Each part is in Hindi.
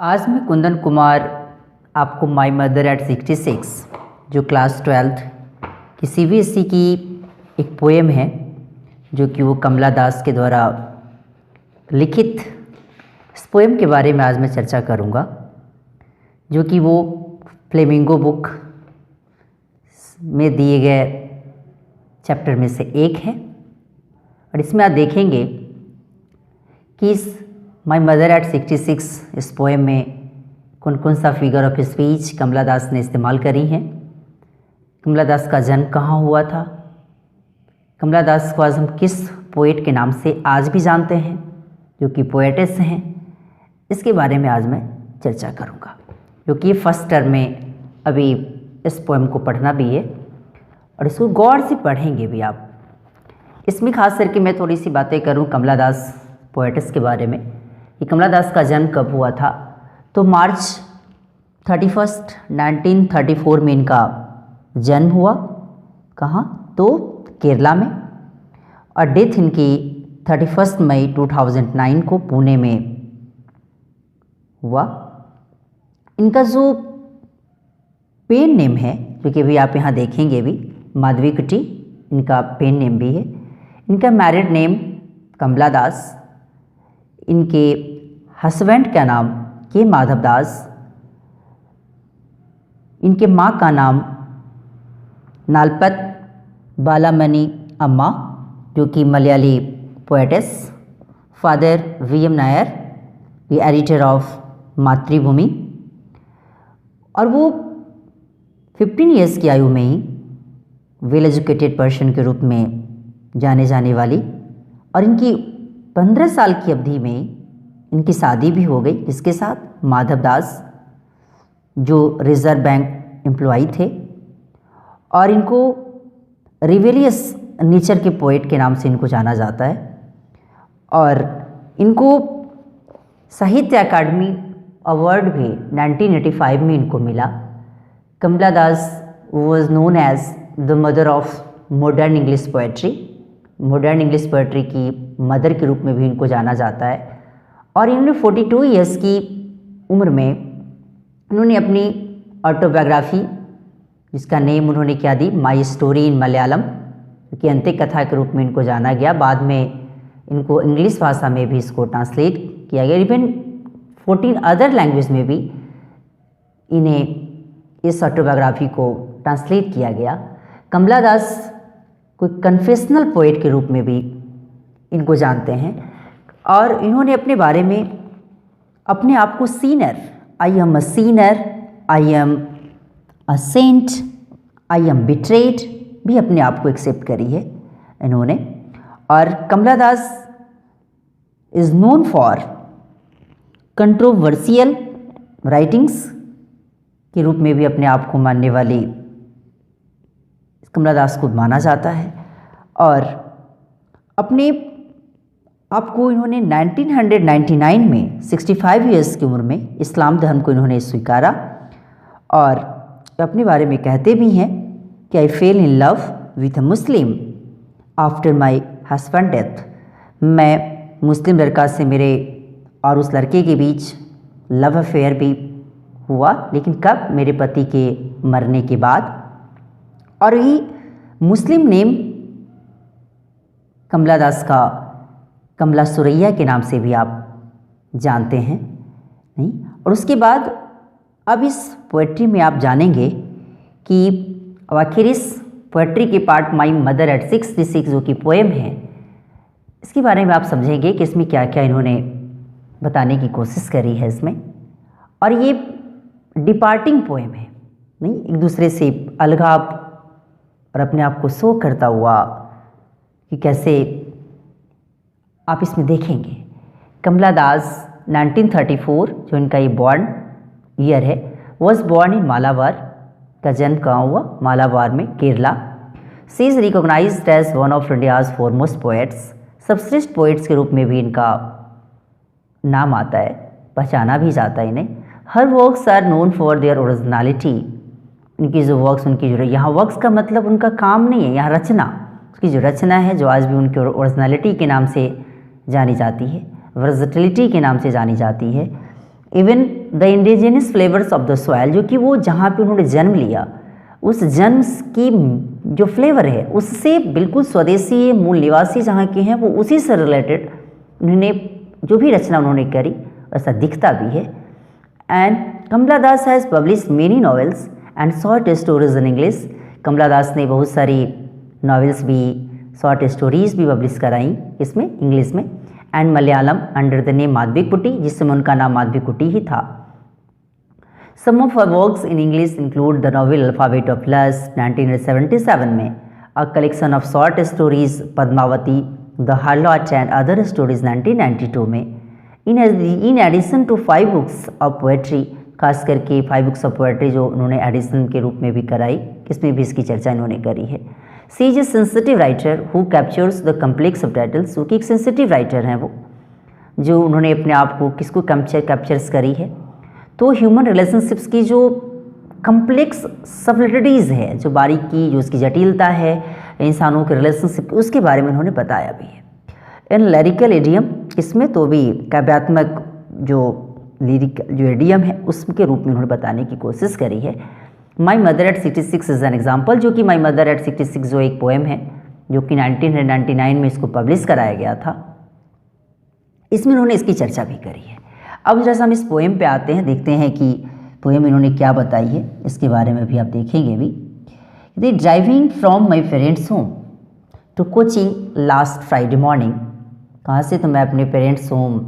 आज मैं कुंदन कुमार आपको माई मदर एट 66 जो क्लास 12th की CBSE की एक पोएम है जो कि वो कमला दास के द्वारा लिखित इस पोएम के बारे में आज मैं चर्चा करूँगा, जो कि वो फ्लेमिंगो बुक में दिए गए चैप्टर में से एक है। और इसमें आप देखेंगे कि इस माई मदर एट 66 इस पोएम में कौन कौन सा फिगर ऑफ स्पीच कमला दास ने इस्तेमाल करी हैं। कमला दास का जन्म कहाँ हुआ था, कमला दास को आज हम किस पोएट के नाम से आज भी जानते हैं जो कि पोएटेस हैं, इसके बारे में आज मैं चर्चा करूँगा, क्योंकि फर्स्ट टर्म में अभी इस पोएम को पढ़ना भी है और इसको गौर से पढ़ेंगे भी आप। इसमें खास करके मैं थोड़ी सी बातें करूँ कमला दास पोएटेस के बारे में कि कमला दास का जन्म कब हुआ था। तो मार्च 31 1934 में इनका जन्म हुआ। कहाँ? तो केरला में। और डेथ इनकी 31 मई 2009 को पुणे में हुआ। इनका जो पेन नेम है, जो कि अभी आप यहाँ देखेंगे भी, माधवी कुटी इनका पेन नेम भी है। इनका मैरिड नेम कमला दास, इनके हस्बैंड का नाम के माधव दास, इनके माँ का नाम नालपत बालामणि अम्मा जो कि Malayali poetess, father VM Nair, the editor of मातृभूमि। और वो 15 ईयर्स की आयु में ही वेल एजुकेटेड पर्सन के रूप में जाने जाने वाली, और इनकी 15 साल की अवधि में इनकी शादी भी हो गई। इसके साथ माधव दास जो रिजर्व बैंक एम्प्लॉई थे, और इनको रिवेलियस नेचर के पोएट के नाम से इनको जाना जाता है। और इनको साहित्य अकादमी अवार्ड भी 1985 में इनको मिला। Kamala Das was known as the mother of modern English poetry, modern English poetry की मदर के रूप में भी इनको जाना जाता है। और इन्होंने 42 ईयर्स की उम्र में इन्होंने अपनी ऑटोबायोग्राफी, जिसका नेम उन्होंने क्या दी, माई स्टोरी इन मलयालम, क्योंकि अंत्य कथा के रूप में इनको जाना गया। बाद में इनको इंग्लिश भाषा में भी इसको ट्रांसलेट किया गया। इवन 14 अदर लैंग्वेज में भी इन्हें इस ऑटोबायोग्राफी को ट्रांसलेट किया गया। कमला दास कोई कन्फेशनल पोएट के रूप में भी इनको जानते हैं। और इन्होंने अपने बारे में अपने आप को sinner, I am a sinner, I am a saint, I am betrayed भी अपने आप को एक्सेप्ट करी है इन्होंने। और Kamala Das is known for controversial writings के रूप में भी अपने आप को मानने वाली कमला दास को माना जाता है। और अपने आपको इन्होंने 1999 में 65 ईयर्स की उम्र में इस्लाम धर्म को इन्होंने स्वीकारा। और अपने बारे में कहते भी हैं कि I fell in love with a Muslim after my husband death. मैं मुस्लिम लड़का से मेरे और उस लड़के के बीच लव अफेयर भी हुआ, लेकिन कब? मेरे पति के मरने के बाद। और यही मुस्लिम नेम कमला दास का कमला सुरैया के नाम से भी आप जानते हैं, नहीं? और उसके बाद अब इस पोएट्री में आप जानेंगे कि आखिर इस पोएट्री के पार्ट माई मदर एट 66 जो कि पोएम है, इसके बारे में आप समझेंगे कि इसमें क्या क्या इन्होंने बताने की कोशिश करी है इसमें। और ये डिपार्टिंग पोएम है, नहीं? एक दूसरे से अलगाव और अपने आप को शो करता हुआ कि कैसे आप इसमें देखेंगे। कमला दास 1934 जो इनका ये बॉर्न ईयर है, वॉज बॉर्न इन मालाबार। का जन्म कहाँ हुआ? मालाबार में, Kerala. She is recognised as one of India's foremost poets. सबश्रेष्ठ पोएट्स के रूप में भी इनका नाम आता है, पहचाना भी जाता है इन्हें। Her works are known for their originality. इनकी जो वर्क्स, उनकी जो, यहाँ वर्क्स का मतलब उनका काम नहीं है, यहाँ रचना, उसकी जो रचना है जो आज भी उनकी ओरिजिनलिटी के नाम से जानी जाती है, वर्सेटिलिटी के नाम से जानी जाती है। Even the indigenous flavours of the soil, जो कि वो जहाँ पे उन्होंने जन्म लिया उस जन्म की जो फ्लेवर है उससे बिल्कुल स्वदेशी मूल निवासी जहाँ के हैं वो उसी से रिलेटेड उन्होंने जो भी रचना उन्होंने करी ऐसा दिखता भी है। And Kamala Das has publish many novels and short stories in English. Kamala Das ने बहुत सारी नॉवेल्स भी शॉर्ट स्टोरीज भी पब्लिश कराई इसमें इंग्लिश में। And Malayalam under the name Madhavikutty, जिस समय उनका नाम माधवीकुट्टी ही था। Some of her works in English include the novel alphabet of lust 1977 में, a collection of short stories Padmavati, the harlot and other stories 1992 में। In addition to 5 books of poetry, खास करके 5 बुक्स ऑफ पोएट्री जो उन्होंने एडिशन के रूप में भी कराई, इसमें भी इसकी चर्चा इन्होंने करी है। She is a sensitive writer who captures the complex of titles, जो कि एक सेंसिटिव राइटर हैं वो, जो उन्होंने अपने आप को किसको कैप्चर्स करी है, तो ह्यूमन रिलेशनशिप्स की जो कम्प्लेक्स सब्लिटिटीज़ है, जो बारीकी, जो उसकी जटिलता है इंसानों के रिलेशनशिप, उसके बारे में उन्होंने बताया भी है। इन लिरिकल एडियम, इसमें तो भी काव्यात्मक जो लिरिक जो एडियम है उसके रूप में उन्होंने बताने की कोशिश करी है। My mother eight 66 is an example, जो कि माई मदर एट 66 जो एक पोएम है जो कि 1999 में इसको पब्लिश कराया गया था, इसमें उन्होंने इसकी चर्चा भी करी है। अब जैसा हम इस पोएम पे आते हैं, देखते हैं कि पोएम इन्होंने क्या बताई है, इसके बारे में भी आप देखेंगे भी। The driving from my parents home to coaching last Friday morning, कहाँ से, तो मैं अपने पेरेंट्स होम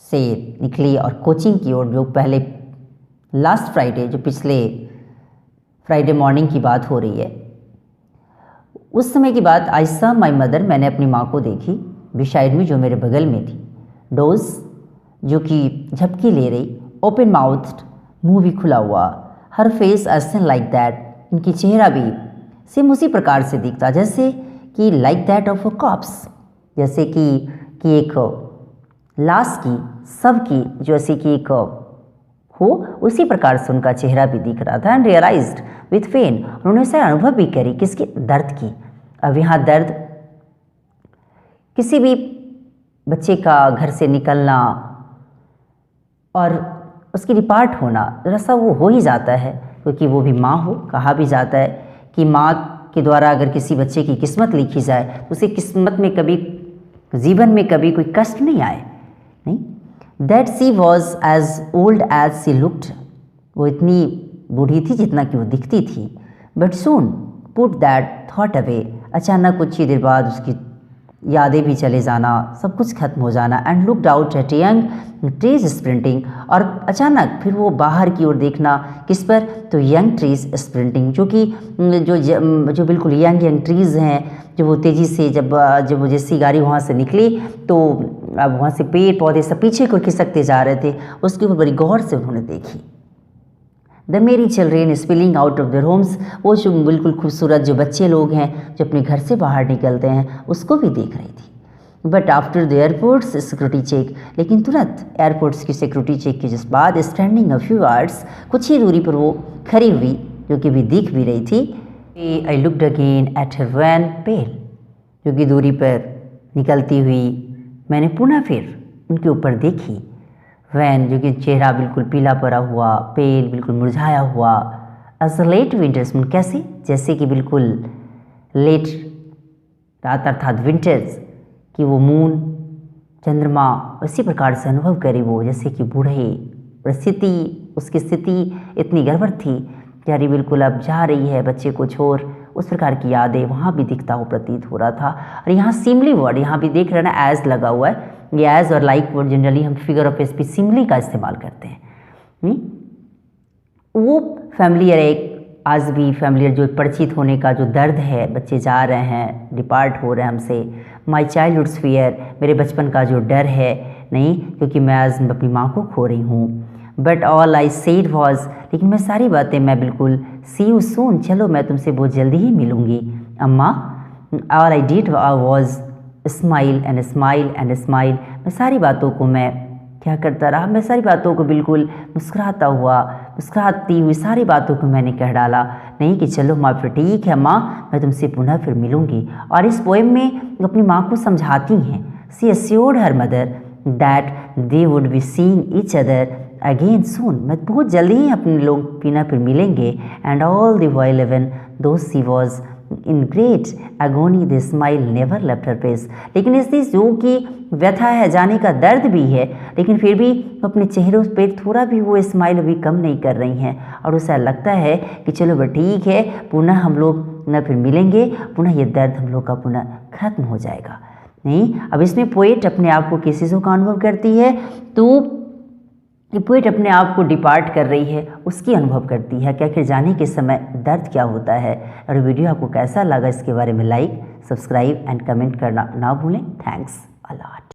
से निकली और कोचिंग की ओर, जो पहले लास्ट फ्राइडे, जो पिछले फ्राइडे मॉर्निंग की बात हो रही है, उस समय की बात। आई सॉ माई मदर, मैंने अपनी माँ को देखी, बिसाइड में, जो मेरे बगल में थी। डोज, जो कि झपकी ले रही, ओपन माउथ्ड, मुंह भी खुला हुआ, हर फेस एसन लाइक दैट, उनकी चेहरा भी सेम उसी प्रकार से दिखता जैसे कि like that of a cops, जैसे कि एक लाश की, सब की, जैसे कि एक हो, उसी प्रकार से उनका चेहरा भी दिख रहा था। एंड रियलाइज्ड विथ पेन, उन्होंने इसे अनुभव भी करी, किसकी, दर्द की। अब यहाँ दर्द, किसी भी बच्चे का घर से निकलना और उसकी डिपार्ट होना, जरा सा वो हो ही जाता है, क्योंकि वो भी माँ हो। कहा भी जाता है कि माँ के द्वारा अगर किसी बच्चे की किस्मत लिखी जाए तो उसे किस्मत में कभी, जीवन में कभी कोई कष्ट नहीं आए, नहीं। That she was as old as she looked, वो इतनी बूढ़ी थी जितना कि वो दिखती थी। But soon put that thought away, अचानक कुछ ही देर बाद उसकी यादें भी चले जाना, सब कुछ खत्म हो जाना। And looked out at young trees sprinting, और अचानक फिर वो बाहर की ओर देखना, किस पर, तो यंग ट्रीज स्प्रिंटिंग, जो कि जो बिल्कुल यंग ट्रीज़ हैं, जो वो तेज़ी से जब वो जैसी गाड़ी वहाँ से निकली तो अब वहाँ से पेड़ पौधे सब पीछे को खिसकते जा रहे थे, उसके ऊपर बड़ी गौर से उन्होंने देखी। द मेरी children spilling out of their homes, वो जो बिल्कुल खूबसूरत जो बच्चे लोग हैं जो अपने घर से बाहर निकलते हैं, उसको भी देख रही थी। But after the airports security check, लेकिन तुरंत एयरपोर्ट्स की सिक्योरिटी चेक के जिस बाद स्टैंडिंग अ फ्यू आवर्स, कुछ ही दूरी पर वो खड़ी हुई, जो कि भी दिख भी रही थी। I looked again at her wan pale, जो कि दूरी पर निकलती हुई मैंने पुनः फिर उनके ऊपर देखी। वैन, जो कि चेहरा बिल्कुल पीला पड़ा हुआ, पेल बिल्कुल मुरझाया हुआ। As a late winters moon, कैसे, जैसे कि बिल्कुल लेट रात अर्थात विंटर्स कि वो मून, चंद्रमा, उसी प्रकार से अनुभव करे वो, जैसे कि बूढ़े, स्थिति, उसकी स्थिति इतनी गड़बड़ थी कि अरे बिल्कुल अब जा रही है बच्चे को छोड़, उस प्रकार की यादें वहाँ भी दिखता हो, प्रतीत हो रहा था। और यहाँ सिमली वर्ड, यहाँ भी देख रहे हैं ना, एज लगा हुआ है। ये एज और लाइक वर्ड जनरली हम फिगर ऑफ स्पीच सिमली का इस्तेमाल करते हैं। वो फैमिलियर, एक आज भी फैमिलियर जो परिचित होने का जो दर्द है, बच्चे जा रहे हैं, डिपार्ट हो रहे हैं हमसे। माई चाइल्डहुड्स फियर, मेरे बचपन का जो डर है, नहीं, क्योंकि मैं आज अपनी माँ को खो रही हूँ। But all I said was, लेकिन मैं सारी बातें, मैं बिल्कुल, सी यू सून, चलो मैं तुमसे बहुत जल्दी ही मिलूँगी अम्मा। All I did was smile and smile and smile, मैं सारी बातों को मैं क्या करता रहा, मैं सारी बातों को बिल्कुल मुस्कुराता हुआ, मुस्कुराती हुई सारी बातों को मैंने कह डाला, नहीं कि चलो माँ, फिर ठीक है माँ, मैं तुमसे पुनः फिर मिलूँगी। और इस पोएम में वो अपनी माँ को समझाती हैं। She assured her mother that they would be seeing each other again soon, मैं बहुत जल्दी ही अपने लोग पीना फिर मिलेंगे। And all the while even though she was in great agony the smile never left her face. लेकिन इस जो कि व्यथा है, जाने का दर्द भी है, लेकिन फिर भी अपने चेहरों पे थोड़ा भी वो स्माइल अभी कम नहीं कर रही हैं। और उसे लगता है कि चलो वह ठीक है, पुनः हम लोग न फिर मिलेंगे, पुनः ये दर्द हम लोग का पुनः खत्म हो जाएगा। नहीं, अब इसमें पोएट अपने आप को किस चीज़ों का अनुभव करती है, तो ये पोएट अपने आप को डिपार्ट कर रही है, उसकी अनुभव करती है कि आखिर जाने के समय दर्द क्या होता है। और वीडियो आपको कैसा लगा इसके बारे में लाइक, सब्सक्राइब एंड कमेंट करना ना भूलें। Thanks a lot.